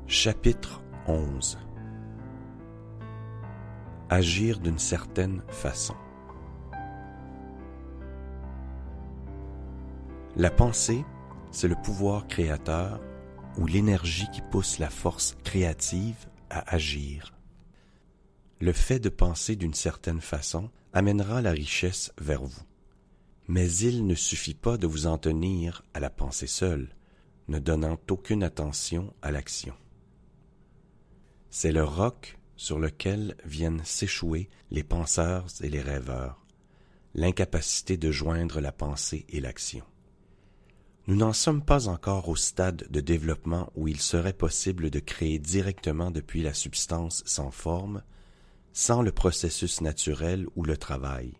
Chapitre 11. Agir d'une certaine façon. La pensée, c'est le pouvoir créateur ou l'énergie qui pousse la force créative à agir. Le fait de penser d'une certaine façon amènera la richesse vers vous. Mais il ne suffit pas de vous en tenir à la pensée seule, ne donnant aucune attention à l'action. C'est le roc sur lequel viennent s'échouer les penseurs et les rêveurs, l'incapacité de joindre la pensée et l'action. Nous n'en sommes pas encore au stade de développement où il serait possible de créer directement depuis la substance sans forme, sans le processus naturel ou le travail.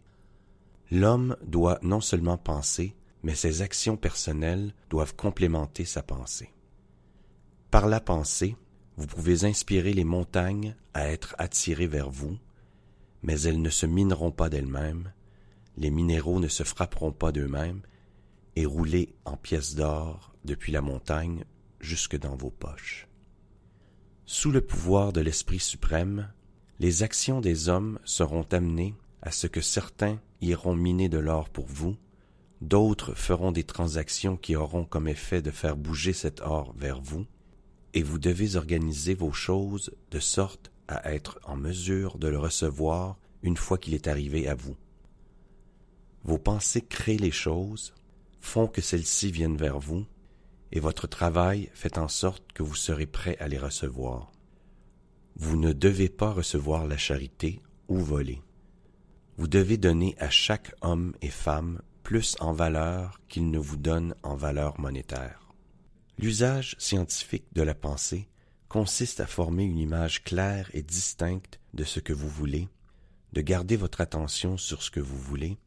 L'homme doit non seulement penser, mais ses actions personnelles doivent complémenter sa pensée. Par la pensée, vous pouvez inspirer les montagnes à être attirées vers vous, mais elles ne se mineront pas d'elles-mêmes, les minéraux ne se frapperont pas d'eux-mêmes, et rouler en pièces d'or depuis la montagne jusque dans vos poches. Sous le pouvoir de l'Esprit suprême, les actions des hommes seront amenées à ce que certains iront miner de l'or pour vous, d'autres feront des transactions qui auront comme effet de faire bouger cet or vers vous, et vous devez organiser vos choses de sorte à être en mesure de le recevoir une fois qu'il est arrivé à vous. Vos pensées créent les choses, font que celles-ci viennent vers vous, et votre travail fait en sorte que vous serez prêt à les recevoir. Vous ne devez pas recevoir la charité ou voler. Vous devez donner à chaque homme et femme plus en valeur qu'il ne vous donne en valeur monétaire. L'usage scientifique de la pensée consiste à former une image claire et distincte de ce que vous voulez, de garder votre attention sur ce que vous voulez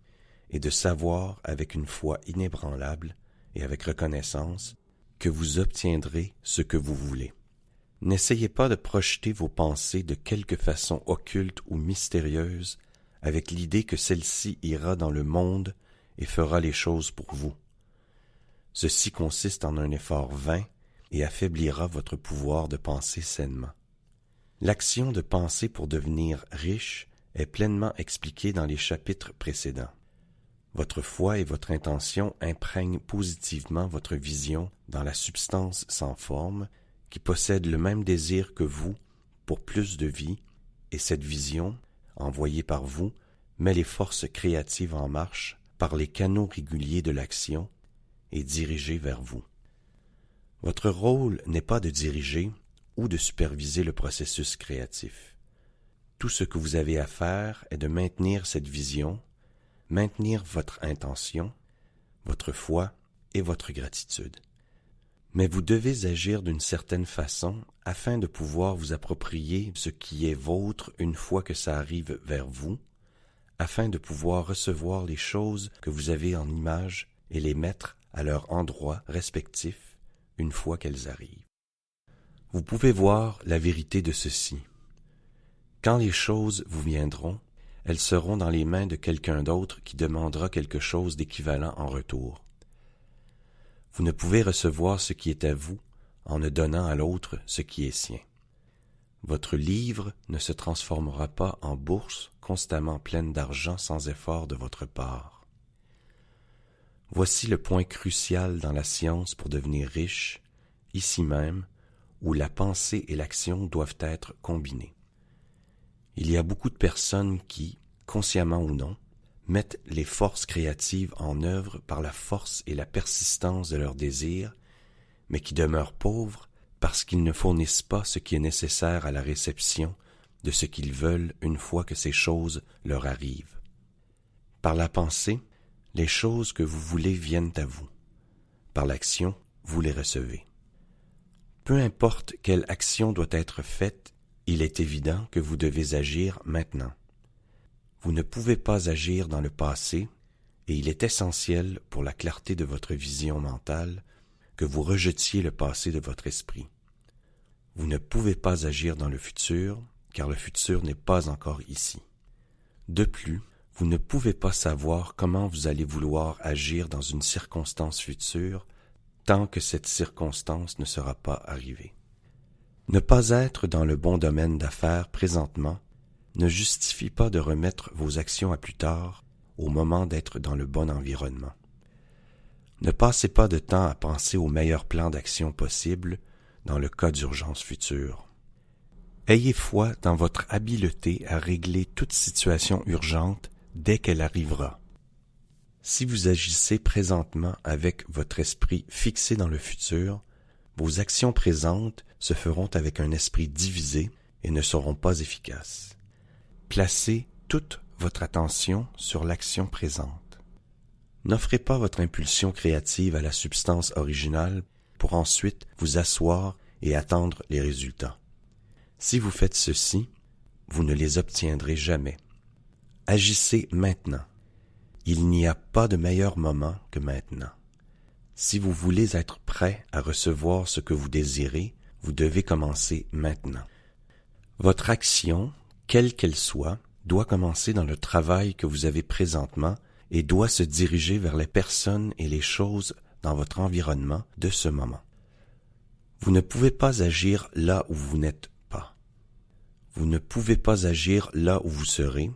et de savoir avec une foi inébranlable et avec reconnaissance que vous obtiendrez ce que vous voulez. N'essayez pas de projeter vos pensées de quelque façon occulte ou mystérieuse avec l'idée que celle-ci ira dans le monde et fera les choses pour vous. Ceci consiste en un effort vain et affaiblira votre pouvoir de penser sainement. L'action de penser pour devenir riche est pleinement expliquée dans les chapitres précédents. Votre foi et votre intention imprègnent positivement votre vision dans la substance sans forme qui possède le même désir que vous pour plus de vie, et cette vision, envoyée par vous, met les forces créatives en marche par les canaux réguliers de l'action et dirigée vers vous. Votre rôle n'est pas de diriger ou de superviser le processus créatif. Tout ce que vous avez à faire est de maintenir cette vision, maintenir votre intention, votre foi et votre gratitude. Mais vous devez agir d'une certaine façon afin de pouvoir vous approprier ce qui est vôtre une fois que ça arrive vers vous, afin de pouvoir recevoir les choses que vous avez en image et les mettre à leur endroit respectif une fois qu'elles arrivent. Vous pouvez voir la vérité de ceci. Quand les choses vous viendront, elles seront dans les mains de quelqu'un d'autre qui demandera quelque chose d'équivalent en retour. Vous ne pouvez recevoir ce qui est à vous en ne donnant à l'autre ce qui est sien. Votre livre ne se transformera pas en bourse constamment pleine d'argent sans effort de votre part. Voici le point crucial dans la science pour devenir riche, ici même, où la pensée et l'action doivent être combinées. Il y a beaucoup de personnes qui, consciemment ou non, mettent les forces créatives en œuvre par la force et la persistance de leurs désirs, mais qui demeurent pauvres parce qu'ils ne fournissent pas ce qui est nécessaire à la réception de ce qu'ils veulent une fois que ces choses leur arrivent. Par la pensée, les choses que vous voulez viennent à vous. Par l'action, vous les recevez. Peu importe quelle action doit être faite, il est évident que vous devez agir maintenant. Vous ne pouvez pas agir dans le passé, et il est essentiel pour la clarté de votre vision mentale que vous rejetiez le passé de votre esprit. Vous ne pouvez pas agir dans le futur, car le futur n'est pas encore ici. De plus, vous ne pouvez pas savoir comment vous allez vouloir agir dans une circonstance future tant que cette circonstance ne sera pas arrivée. Ne pas être dans le bon domaine d'affaires présentement ne justifie pas de remettre vos actions à plus tard, au moment d'être dans le bon environnement. Ne passez pas de temps à penser au meilleur plan d'action possible dans le cas d'urgence future. Ayez foi dans votre habileté à régler toute situation urgente dès qu'elle arrivera. Si vous agissez présentement avec votre esprit fixé dans le futur, vos actions présentes se feront avec un esprit divisé et ne seront pas efficaces. Placez toute votre attention sur l'action présente. N'offrez pas votre impulsion créative à la substance originale pour ensuite vous asseoir et attendre les résultats. Si vous faites ceci, vous ne les obtiendrez jamais. Agissez maintenant. Il n'y a pas de meilleur moment que maintenant. Si vous voulez être prêt à recevoir ce que vous désirez, vous devez commencer maintenant. Votre action, quelle qu'elle soit, doit commencer dans le travail que vous avez présentement et doit se diriger vers les personnes et les choses dans votre environnement de ce moment. Vous ne pouvez pas agir là où vous n'êtes pas. Vous ne pouvez pas agir là où vous serez.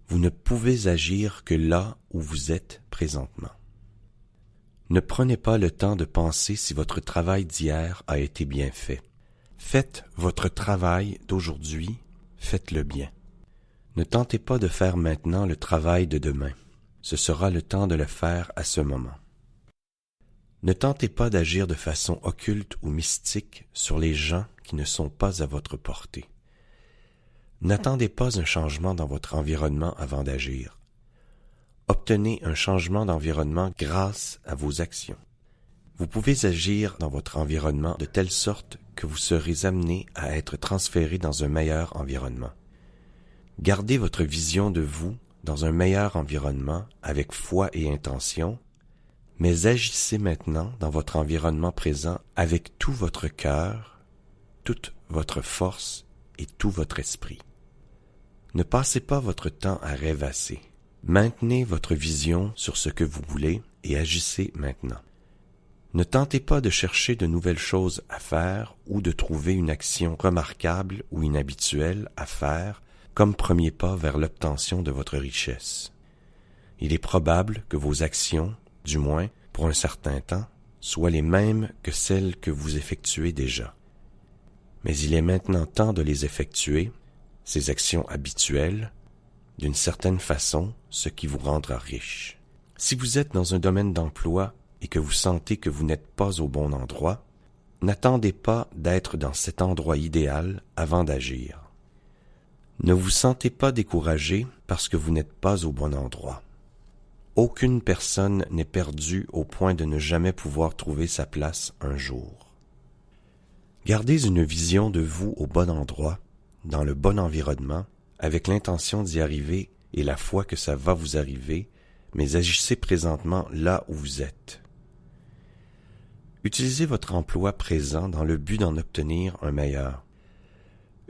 Vous ne pouvez agir que là où vous êtes présentement. Ne prenez pas le temps de penser si votre travail d'hier a été bien fait. Faites votre travail d'aujourd'hui, faites-le bien. Ne tentez pas de faire maintenant le travail de demain. Ce sera le temps de le faire à ce moment. Ne tentez pas d'agir de façon occulte ou mystique sur les gens qui ne sont pas à votre portée. N'attendez pas un changement dans votre environnement avant d'agir. Obtenez un changement d'environnement grâce à vos actions. Vous pouvez agir dans votre environnement de telle sorte que vous serez amené à être transféré dans un meilleur environnement. Gardez votre vision de vous dans un meilleur environnement avec foi et intention, mais agissez maintenant dans votre environnement présent avec tout votre cœur, toute votre force et tout votre esprit. Ne passez pas votre temps à rêvasser. Maintenez votre vision sur ce que vous voulez et agissez maintenant. Ne tentez pas de chercher de nouvelles choses à faire ou de trouver une action remarquable ou inhabituelle à faire comme premier pas vers l'obtention de votre richesse. Il est probable que vos actions, du moins pour un certain temps, soient les mêmes que celles que vous effectuez déjà. Mais il est maintenant temps de les effectuer, ces actions habituelles, d'une certaine façon, ce qui vous rendra riche. Si vous êtes dans un domaine d'emploi et que vous sentez que vous n'êtes pas au bon endroit, n'attendez pas d'être dans cet endroit idéal avant d'agir. Ne vous sentez pas découragé parce que vous n'êtes pas au bon endroit. Aucune personne n'est perdue au point de ne jamais pouvoir trouver sa place un jour. Gardez une vision de vous au bon endroit, dans le bon environnement, avec l'intention d'y arriver et la foi que ça va vous arriver, mais agissez présentement là où vous êtes. Utilisez votre emploi présent dans le but d'en obtenir un meilleur.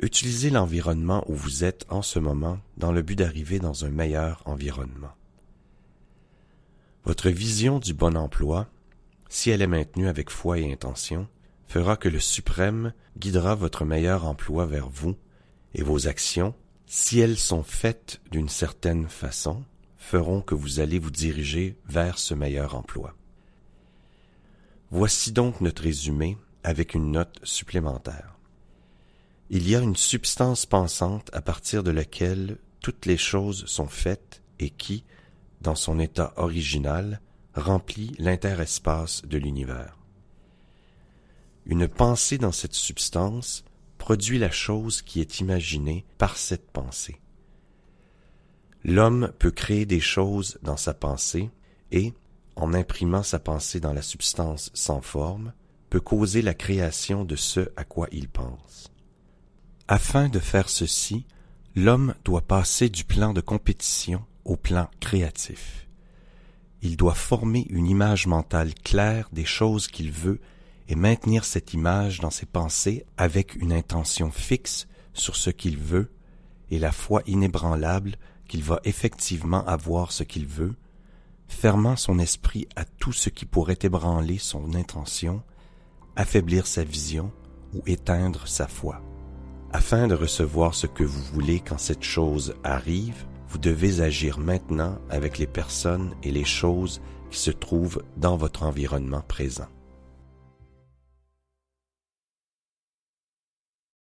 Utilisez l'environnement où vous êtes en ce moment dans le but d'arriver dans un meilleur environnement. Votre vision du bon emploi, si elle est maintenue avec foi et intention, fera que le suprême guidera votre meilleur emploi vers vous, et vos actions, si elles sont faites d'une certaine façon, feront que vous allez vous diriger vers ce meilleur emploi. Voici donc notre résumé avec une note supplémentaire. Il y a une substance pensante à partir de laquelle toutes les choses sont faites et qui, dans son état original, remplit l'interespace de l'univers. Une pensée dans cette substance produit la chose qui est imaginée par cette pensée. L'homme peut créer des choses dans sa pensée et, en imprimant sa pensée dans la substance sans forme, peut causer la création de ce à quoi il pense. Afin de faire ceci, l'homme doit passer du plan de compétition au plan créatif. Il doit former une image mentale claire des choses qu'il veut et maintenir cette image dans ses pensées avec une intention fixe sur ce qu'il veut et la foi inébranlable qu'il va effectivement avoir ce qu'il veut, fermant son esprit à tout ce qui pourrait ébranler son intention, affaiblir sa vision ou éteindre sa foi. Afin de recevoir ce que vous voulez quand cette chose arrive, vous devez agir maintenant avec les personnes et les choses qui se trouvent dans votre environnement présent.